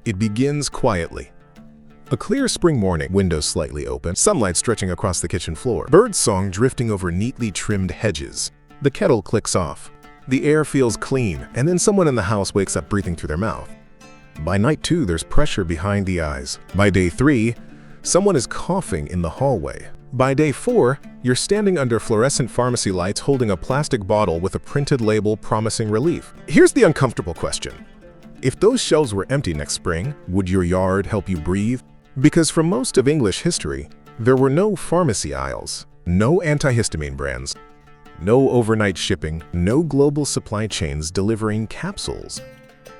It begins quietly. A clear spring morning, windows slightly open, sunlight stretching across the kitchen floor, birdsong drifting over neatly trimmed hedges. The kettle clicks off. The air feels clean, and then someone in the house wakes up breathing through their mouth. By night 2, there's pressure behind the eyes. By day 3, someone is coughing in the hallway. By day 4, you're standing under fluorescent pharmacy lights holding a plastic bottle with a printed label promising relief. Here's the uncomfortable question. If those shelves were empty next spring, would your yard help you breathe? Because for most of English history, there were no pharmacy aisles, no antihistamine brands, no overnight shipping, no global supply chains delivering capsules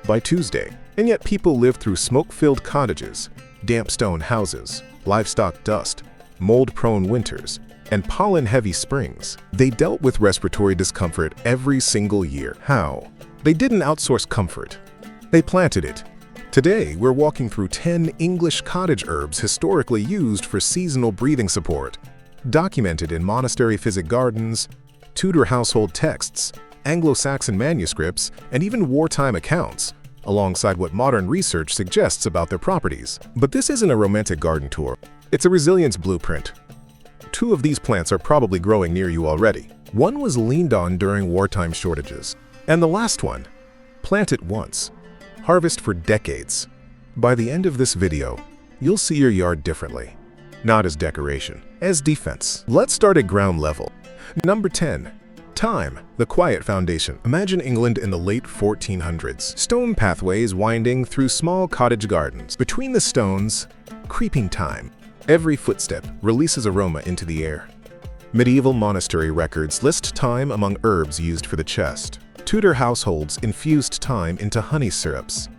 by Tuesday. And yet people lived through smoke-filled cottages, damp stone houses, livestock dust, mold-prone winters, and pollen-heavy springs. They dealt with respiratory discomfort every single year. How? They didn't outsource comfort. They planted it. Today, we're walking through 10 English cottage herbs historically used for seasonal breathing support, documented in monastery physic gardens, Tudor household texts, Anglo-Saxon manuscripts, and even wartime accounts, alongside what modern research suggests about their properties. But this isn't a romantic garden tour. It's a resilience blueprint. 2 of these plants are probably growing near you already. One was leaned on during wartime shortages. And the last one, plant it once, harvest for decades. By the end of this video, you'll see your yard differently. Not as decoration, as defense. Let's start at ground level. Number 10. Thyme, the quiet foundation. Imagine England in the late 1400s. Stone pathways winding through small cottage gardens. Between the stones, creeping thyme. Every footstep releases aroma into the air. Medieval monastery records list thyme among herbs used for the chest. Tudor households infused thyme into honey syrups.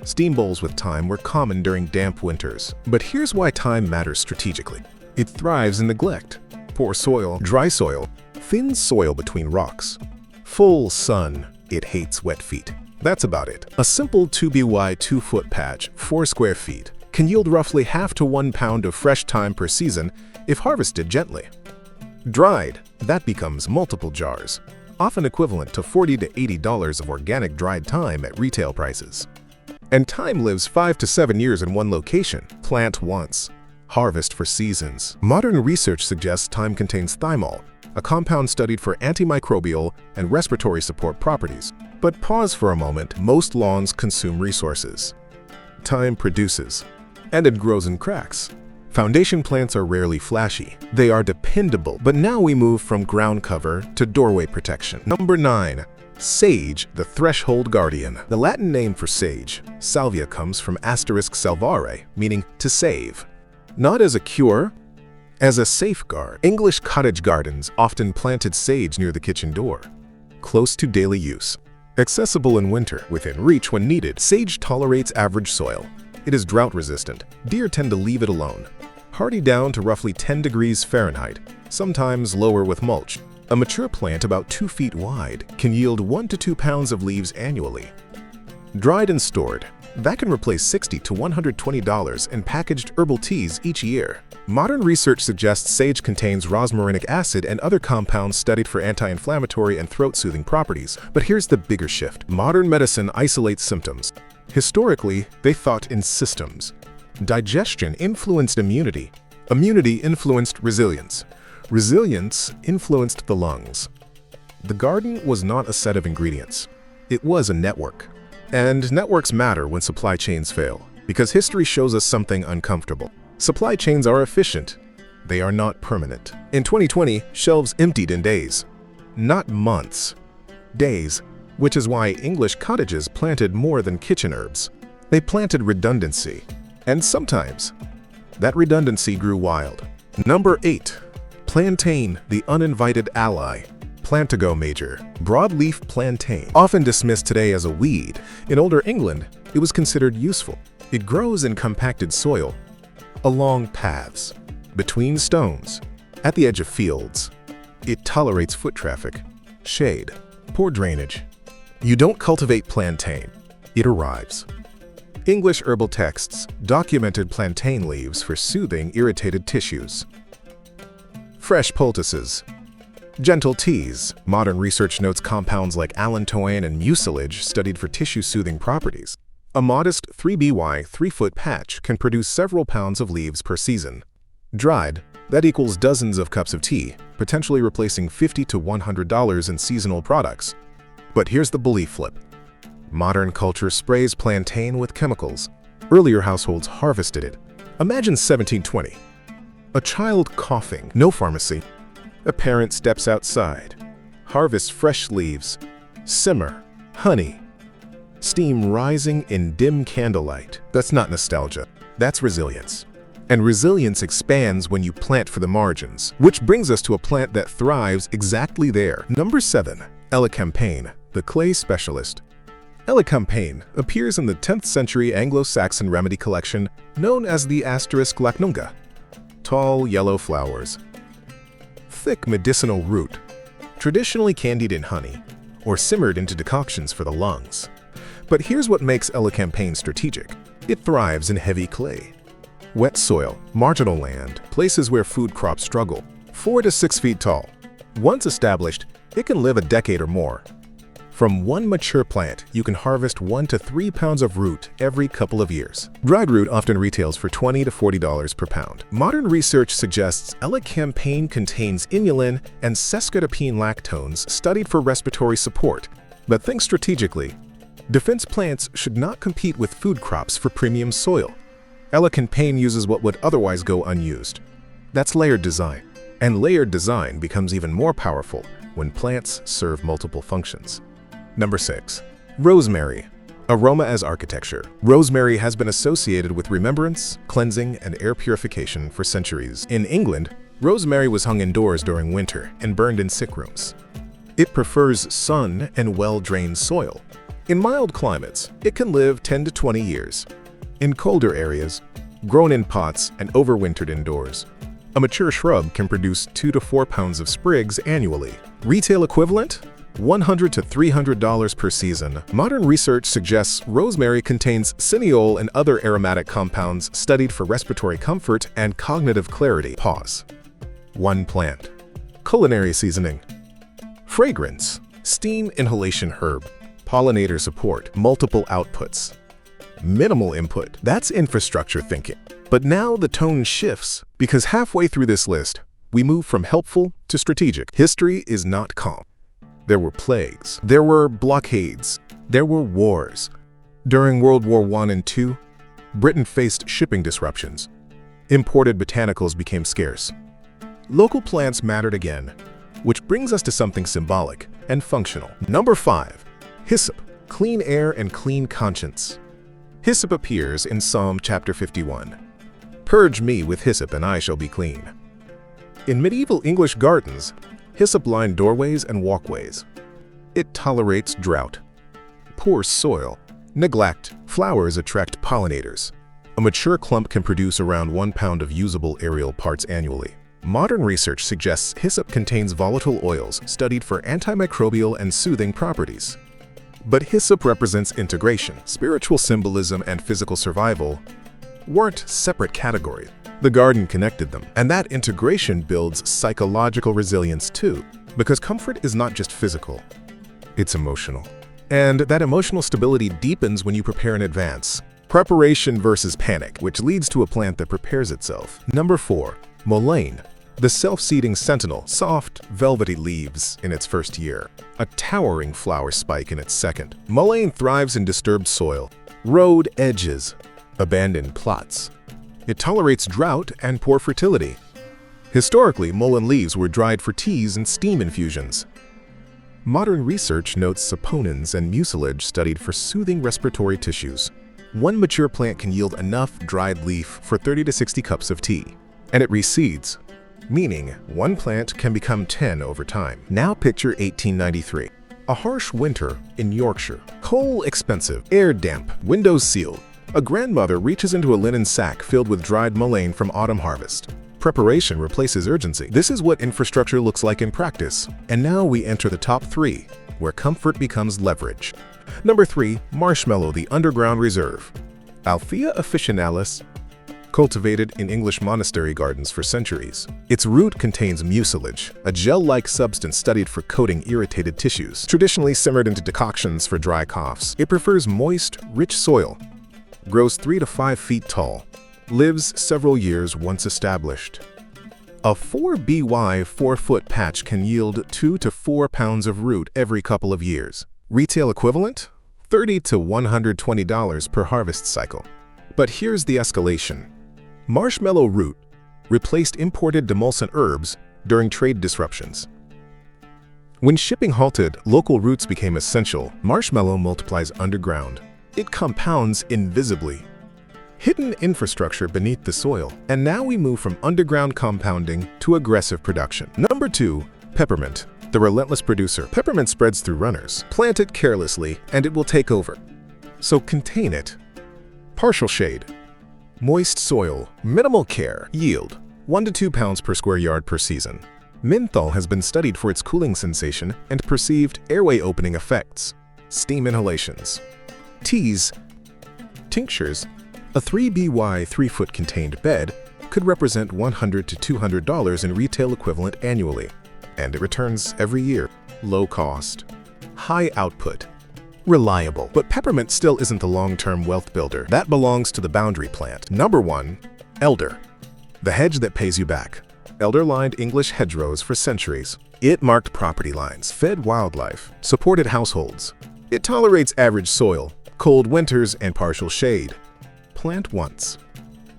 Steam bowls with thyme were common during damp winters. But here's why thyme matters strategically. It thrives in neglect. Poor soil, dry soil, thin soil between rocks. Full sun, it hates wet feet. That's about it. A simple 2by 2-foot patch, 4 square feet, can yield roughly half to 1 pound of fresh thyme per season if harvested gently. Dried, that becomes multiple jars, often equivalent to $40 to $80 of organic dried thyme at retail prices. And thyme lives 5 to 7 years in one location. Plant once, harvest for seasons. Modern research suggests thyme contains thymol, a compound studied for antimicrobial and respiratory support properties. But pause for a moment. Most lawns consume resources. Thyme produces, and it grows in cracks. Foundation plants are rarely flashy. They are dependable. But now we move from ground cover to doorway protection. Number 9. Sage, the threshold guardian. The Latin name for sage, salvia, comes from *salvare, meaning to save. Not as a cure, as a safeguard. English cottage gardens often planted sage near the kitchen door, close to daily use. Accessible in winter, within reach when needed, sage tolerates average soil. It is drought-resistant. Deer tend to leave it alone. Hardy down to roughly 10 degrees Fahrenheit, sometimes lower with mulch. A mature plant about 2 feet wide can yield 1 to 2 pounds of leaves annually. Dried and stored, that can replace $60 to $120 in packaged herbal teas each year. Modern research suggests sage contains rosmarinic acid and other compounds studied for anti-inflammatory and throat-soothing properties. But here's the bigger shift. Modern medicine isolates symptoms. Historically, they thought in systems. Digestion influenced immunity. Immunity influenced resilience. Resilience influenced the lungs. The garden was not a set of ingredients. It was a network. And networks matter when supply chains fail, because history shows us something uncomfortable. Supply chains are efficient. They are not permanent. In 2020, shelves emptied in days, not months. Days, which is why English cottages planted more than kitchen herbs. They planted redundancy. And sometimes, that redundancy grew wild. Number 8. Plantain, the uninvited ally. Plantago major, broadleaf plantain. Often dismissed today as a weed, in older England, it was considered useful. It grows in compacted soil, along paths, between stones, at the edge of fields. It tolerates foot traffic, shade, poor drainage. You don't cultivate plantain, it arrives. English herbal texts documented plantain leaves for soothing irritated tissues. Fresh poultices, gentle teas. Modern research notes compounds like allantoin and mucilage studied for tissue-soothing properties. A modest 3 by 3-foot patch can produce several pounds of leaves per season. Dried, that equals dozens of cups of tea, potentially replacing $50 to $100 in seasonal products. But here's the belief flip. Modern culture sprays plantain with chemicals. Earlier households harvested it. Imagine 1720. A child coughing, no pharmacy. A parent steps outside, harvests fresh leaves, simmer, honey, steam rising in dim candlelight. That's not nostalgia, that's resilience. And resilience expands when you plant for the margins, which brings us to a plant that thrives exactly there. Number 7. Elecampane, the clay specialist. Elecampane appears in the 10th century Anglo-Saxon remedy collection known as the *lacnunga. Tall, yellow flowers. Thick medicinal root, traditionally candied in honey, or simmered into decoctions for the lungs. But here's what makes elecampane strategic. It thrives in heavy clay. Wet soil, marginal land, places where food crops struggle. 4 to 6 feet tall. Once established, it can live a decade or more. From one mature plant, you can harvest 1 to 3 pounds of root every couple of years. Dried root often retails for $20 to $40 per pound. Modern research suggests elecampane contains inulin and sesquiterpene lactones studied for respiratory support. But think strategically. Defense plants should not compete with food crops for premium soil. Elecampane uses what would otherwise go unused. That's layered design. And layered design becomes even more powerful when plants serve multiple functions. Number 6. Rosemary. Aroma as architecture. Rosemary has been associated with remembrance, cleansing, and air purification for centuries. In England, rosemary was hung indoors during winter and burned in sick rooms. It prefers sun and well-drained soil. In mild climates, it can live 10 to 20 years. In colder areas, grown in pots and overwintered indoors. A mature shrub can produce 2 to 4 pounds of sprigs annually. Retail equivalent? $100 to $300 per season. Modern research suggests rosemary contains cineol and other aromatic compounds studied for respiratory comfort and cognitive clarity. Pause. One plant. Culinary seasoning. Fragrance. Steam inhalation herb. Pollinator support. Multiple outputs. Minimal input. That's infrastructure thinking. But now the tone shifts, because halfway through this list, we move from helpful to strategic. History is not calm. There were plagues, there were blockades, there were wars. During World War I and II, Britain faced shipping disruptions. Imported botanicals became scarce. Local plants mattered again, which brings us to something symbolic and functional. Number 5. Hyssop, clean air and clean conscience. Hyssop appears in Psalm chapter 51. Purge me with hyssop and I shall be clean. In medieval English gardens, hyssop lined doorways and walkways. It tolerates drought, poor soil, neglect. Flowers attract pollinators. A mature clump can produce around 1 pound of usable aerial parts annually. Modern research suggests hyssop contains volatile oils studied for antimicrobial and soothing properties. But hyssop represents integration. Spiritual symbolism and physical survival weren't separate categories. The garden connected them, and that integration builds psychological resilience too, because comfort is not just physical, it's emotional. And that emotional stability deepens when you prepare in advance. Preparation versus panic, which leads to a plant that prepares itself. Number 4. Mullein, the self-seeding sentinel, soft, velvety leaves in its first year, a towering flower spike in its second. Mullein thrives in disturbed soil, road edges, abandoned plots. It tolerates drought and poor fertility. Historically, mullein leaves were dried for teas and steam infusions. Modern research notes saponins and mucilage studied for soothing respiratory tissues. One mature plant can yield enough dried leaf for 30 to 60 cups of tea, and it reseeds, meaning one plant can become 10 over time. Now picture 1893. A harsh winter in Yorkshire. Coal expensive, air damp, windows sealed. A grandmother reaches into a linen sack filled with dried mullein from autumn harvest. Preparation replaces urgency. This is what infrastructure looks like in practice. And now we enter the top 3, where comfort becomes leverage. Number 3, marshmallow, the underground reserve. Althea officinalis, cultivated in English monastery gardens for centuries. Its root contains mucilage, a gel-like substance studied for coating irritated tissues, traditionally simmered into decoctions for dry coughs. It prefers moist, rich soil, grows 3 to 5 feet tall, lives several years once established. A 4 by 4 foot patch can yield 2 to 4 pounds of root every couple of years. Retail equivalent? $30 to $120 per harvest cycle. But here's the escalation. Marshmallow root replaced imported demulcent herbs during trade disruptions. When shipping halted, local roots became essential. Marshmallow multiplies underground. It compounds invisibly. Hidden infrastructure beneath the soil. And now we move from underground compounding to aggressive production. Number 2, peppermint, the relentless producer. Peppermint spreads through runners. Plant it carelessly and it will take over. So contain it. Partial shade, moist soil, minimal care, yield 1 to 2 pounds per square yard per season. Menthol has been studied for its cooling sensation and perceived airway opening effects. Steam inhalations. Teas, tinctures. A 3 by 3 foot contained bed could represent $100 to $200 in retail equivalent annually, and it returns every year. Low cost, high output, reliable. But peppermint still isn't the long-term wealth builder. That belongs to the boundary plant. Number 1, elder, the hedge that pays you back. Elder lined English hedgerows for centuries. It marked property lines, fed wildlife, supported households. It tolerates average soil, cold winters, and partial shade. Plant once.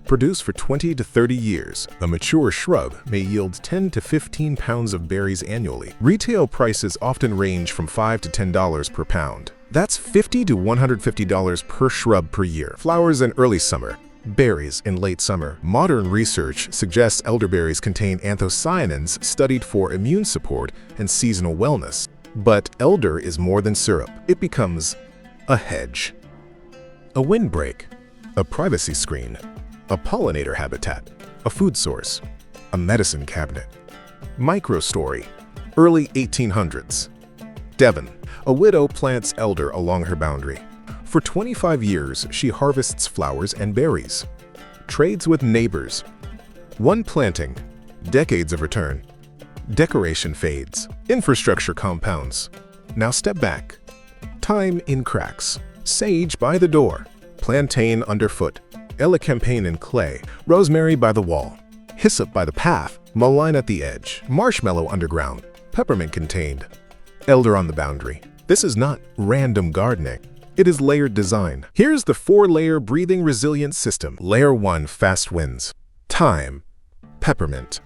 Produce for 20 to 30 years. A mature shrub may yield 10 to 15 pounds of berries annually. Retail prices often range from $5 to $10 per pound. That's $50 to $150 per shrub per year. Flowers in early summer, berries in late summer. Modern research suggests elderberries contain anthocyanins studied for immune support and seasonal wellness. But elder is more than syrup. It becomes a hedge, a windbreak, a privacy screen, a pollinator habitat, a food source, a medicine cabinet. Microstory, early 1800s. Devon, a widow plants elder along her boundary. For 25 years, she harvests flowers and berries. Trades with neighbors. One planting, decades of return. Decoration fades. Infrastructure compounds. Now step back. Thyme in cracks. Sage by the door. Plantain underfoot. Elecampane in clay. Rosemary by the wall. Hyssop by the path. Mullein at the edge. Marshmallow underground. Peppermint contained. Elder on the boundary. This is not random gardening. It is layered design. Here's the 4-layer breathing resilient system. Layer 1, fast winds. Thyme. Peppermint.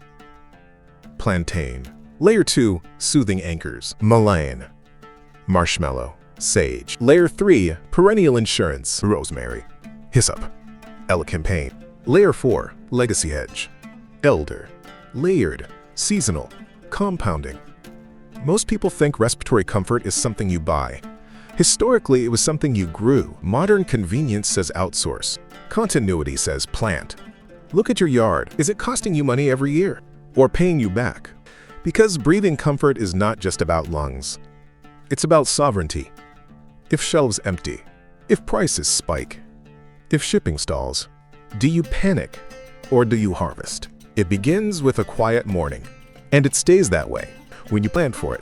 Plantain. Layer 2, soothing anchors. Mullein. Marshmallow. Sage. Layer 3, perennial insurance. Rosemary. Hyssop. Elecampane. Layer 4, legacy hedge. Elder. Layered. Seasonal. Compounding. Most people think respiratory comfort is something you buy. Historically, it was something you grew. Modern convenience says outsource. Continuity says plant. Look at your yard. Is it costing you money every year? Or paying you back? Because breathing comfort is not just about lungs. It's about sovereignty. If shelves empty, if prices spike, if shipping stalls, do you panic or do you harvest? It begins with a quiet morning, and it stays that way when you plan for it.